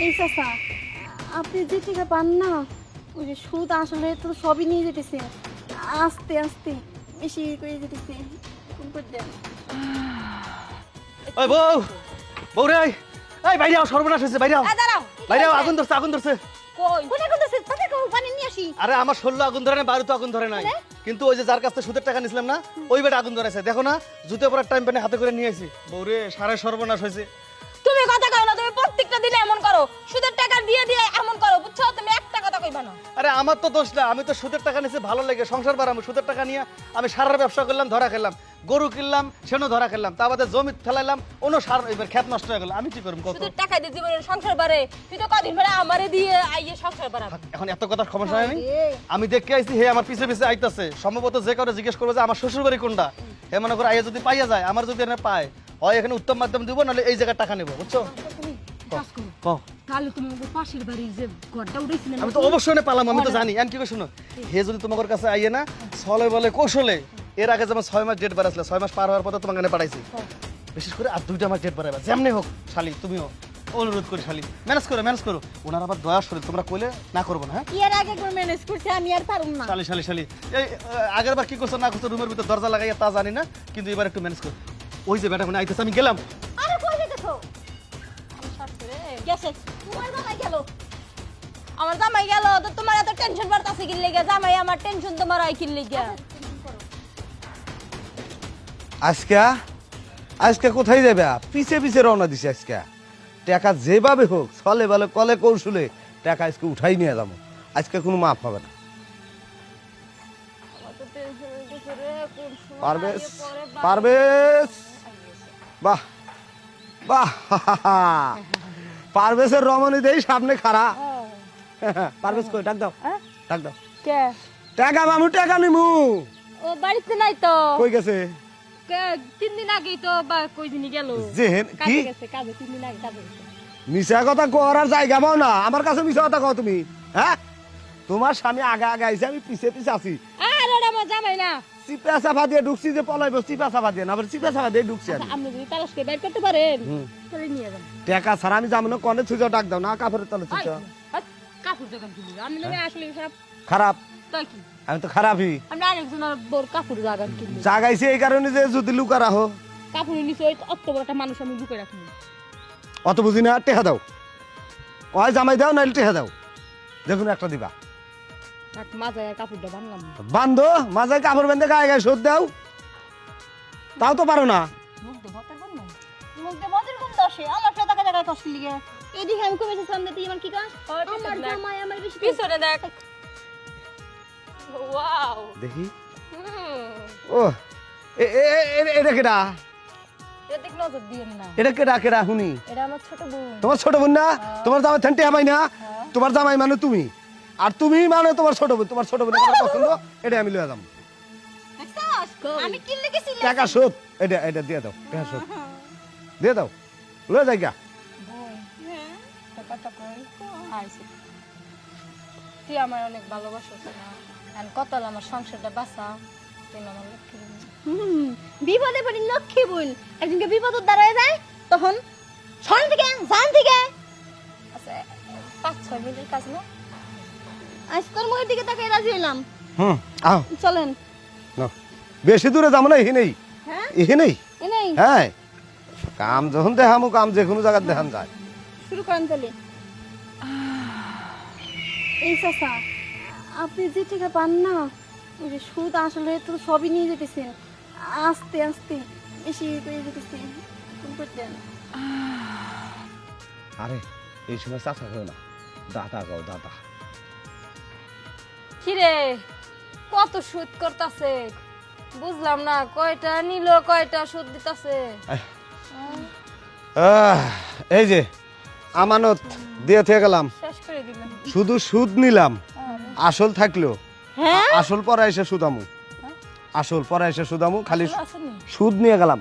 এই চাচা, আপনি যে টাকা পান না, ওই যে সুদ আসলে তো সবই নিয়ে যেতেছে, আস্তে আস্তে বেশি করে যেতেছে। কোন করে দেন? ওই বউ, বউ রে, এই বাইরে আও, সর্বনাশ হয়েছে, বাইরে আও, দাঁড়াও, বাইরে আও, আগুন ধরছে, আগুন ধরছে। কই কোনে কোন দেশে তাতে কোন পানি নিয়ে আসি? আরে আমার 16 আগুন ধরে না, 12 তো আগুন ধরে নাই, কিন্তু ওই যে যার কাছ থেকে সুদের টাকা নিছিলাম না, ওই বেটা আগুন ধরেছে। দেখো না, জুতো পরার টাইম পেনে হাতে করে নিয়ে আইছি। বউ রে, সারা সর্বনাশ হয়েছে। তুমি কথা কও না, তুমি প্রত্যেকটা দিনে এমন করো, সুদের টাকা দিয়ে দিয়ে এমন করো, বুঝছো? তুমি একটা কথা কইবা না। আরে আমার তো দোষ না, আমি তো সুদের টাকা নিছি ভালো লাগে, সংসার বাড়াবো। সুদের টাকা নিয়ে আমি সারার ব্যবসা করলাম, ধরা খেলাম, গরু কিনলাম, সেনো ধরা খেলাম, তা বাদে জমি ফেলাইলাম, অন্য সার এবার ক্ষেত নষ্ট হয়ে গেল। আমি কি করব কত? সুদের টাকা দিয়ে জীবনের সংসার বাড়ে, তুই তো কদিন পরে আমারে দিয়ে আইয়ে সংসার বাড়াবি। এখন এত কথা সমস্যা নাই। আমি দেখতে আইছি, হে আমার পিছে পিছে আইতাছে। সম্ভবত যে কারো জিজ্ঞেস করবো যে আমার শ্বশুর বাড়ি কোনটা, হে মনে করে আইয়া যদি পাইয়া যায়, আমার যদি এনে পায়, হয় এখানে উত্তম মাধ্যম দিব, নাহলে এই জায়গায় টাকা নেবো, বুঝছো? কও। তাহলে তুমি আমাদের পাশের বাড়ির যে ঘরটা উঠেছিলেন, আমি তো অবশ্যই না পালাম, আমি তো জানি। এন কি করে শুনো, হে যদি তোমার কাছে আইয়ে না ছলে বলে কৌশলে, এর আগে যেমন 6 মাস ডেট বাড়াছিল, 6 মাস পার হওয়ার পর তোমাকে এনে পাঠাইছি। বিশেষ করে আর 2টা মাস ডেট বাড়াইবা, যেমনি হোক। শালি তুমিও অনুরোধ করি, শালি ম্যানেজ করো। ওনার আবার দয়া শরীর, তোমরা কইলে না করবো না। হ্যাঁ, কি আর আগে করে ম্যানেজ করছে, আমি আর পারুম না। শালি এই আগের বার কি করছো না করছো, রুমের ভিতর দরজা লাগাইয়া তা জানি না, কিন্তু এবার একটু ম্যানেজ করো। ওই যে বেটা মানে আইতেছে, আমি গেলাম। আরে কই যেতেছো? আমি শাশুড়ে গেছে তোমার জামাই গেল। আমার জামাই গেল তো তোমার এত টেনশন বাড়তাছে কি লাগা? জামাই আমার টেনশন তোমার আই কি লাগা? আজকে কোথায় যাবে? পিছে পিছে রওনা দিছে। আজকে টাকা যেভাবে হোক ছলে বলে কলে কৌশলে টাকা আজকে উঠাই নিয়ে যাবো। আজকে কোনো মাপ হবে না। আমার তো টেনশন হইতেছে রে, কোন সময় পারবেশ, আইয়ে পরে বাড়ি- পারবেশ, বাহ বাহ, পারবেশের রমণী দেই সামনে খাড়া। পারবেশ কই? ডাক দাও, ডাক দাও। কে? টাকা মামু, টাকা নিমু। ও বাড়িতে নাই তো। কই গেছে? কে 3 দিন আগেই তো বা কই দিনই গেল। জেহেন কি কাজে গেছে, কাজে 3 দিন আগে কাজে গেছে। মিছা কথা করার জায়গা পাও না। আমার কাছে মিছা কথা কও তুমি? হ্যাঁ, তোমার স্বামী আগে আগে আইছে, আমি পিছে পিছে আছি। আর ওটা আমার জামাই না। চিপা চাপা দিয়ে ঢুকছি, যে পলাইবো চিপা চাপা দিয়ে না, আবার চিপা চাপা দিয়ে ঢুকছি আমি। আপনি যদি তালাশ করে বের করতে পারেন তাহলে নিয়ে যান। টাকা ছাড়া আমি যাবো না। কনে থুইছো ডাক দাও না, কাপড়ের তলে থুইছো। কাপড় দোকান খুলি আমি না আসলে খারাপ খারাপ? তাই কি? আমি তো খারাপই। আমরা আরেকজনের বোর কাপড় দোকান কিনবো। জাগাইছি এই কারণে যে যদি লুকা রাখো। কাপড় নিচে ওই অত বড় একটা মানুষ আমি বুকে রাখি। অত বুঝি না, টেহা দাও। ওই জামাই দাও, নাইলে টেহা দাও, দেখুন একটা দিবা। এক মাজায় কাপড়টা বানলাম। বান্ধো মাঝে কাপড় বেঁধে গায়ে গায়ে শোধ দাও, তাও তো পারো না। মুখ দে হতে পার না। মুখে মদের কোন দশে? আমার টাকা টাকা কষ্ট লিগে এদিকে আমি কমেছে সামনে, তুই আমার কি কাজ? আমার জামাই আমার বেশি পিছনে দেখ। ওয়াও। দেখি। ও এটা কেডা? এদিক নজর দিয়েন না। এটা কেডা? কেডা শুনি? এটা আমার ছোট বোন। তোমার ছোট বোন না? তোমার জামাই থানতে হামাই না? তোমার জামাই মানে তুমি, আর তুমি মানে তোমার ছোট বোন। তোমার ছোট বোন আমার পছন্দ, এটা আমি লয়ে যাবো। দেখছস? আমি কি লিখেছি? টাকা শোধ, এটা এটা দিয়ে দাও, টাকা শোধ দিয়ে দাও, লয়ে যাই গা। কথা কই আইছে। তুই আমার অনেক ভালোবাসিস না, আর কত আমার সংসারটা বাঁচা। তুই আমার লক্ষ্মী বোন। বিপদে পড়ি লক্ষ্মী বোন একজনকে বিপদের দাঁড়ায় যায়, তখন শরণ থেকে জান থেকে আচ্ছা 5-6 মিনিটের কাজ না? আজকাল মুখের দিকে তাকাই রাজি হইলাম। আও চলেন। নাও। বেশি দূরে যাবো না, এখানেই হ্যাঁ এখানেই। এনেই হ্যাঁ, কাম যখন দেখামো, কাম যে কোনো জায়গায় দেখান যায়। শুরু করেন তাহলে। এই চাচা, আপনি যে টাকা পান না, ওই যে সুদ আসলে তো সবই নিয়ে যেতেছেন, আস্তে আস্তে বেশি করে যেতেছে। কোন করে দেন? আরে এই সময় চাচা কেউ না, দাদা গাও, দাদা। কিরে কত সুদ করতাছে? বুঝলাম না, কয়টা নিল কয়টা সুদ দিতাছে? এই যে আমানত দিয়ে থেকে গেলাম, শেষ করে দিবেন। শুধু সুদ নিলাম, আসল থাকলো। আসল পরে এসে সুদামু, আসল পরে এসে সুদামু, খালি আসেনি? সুদ নিয়ে গেলাম।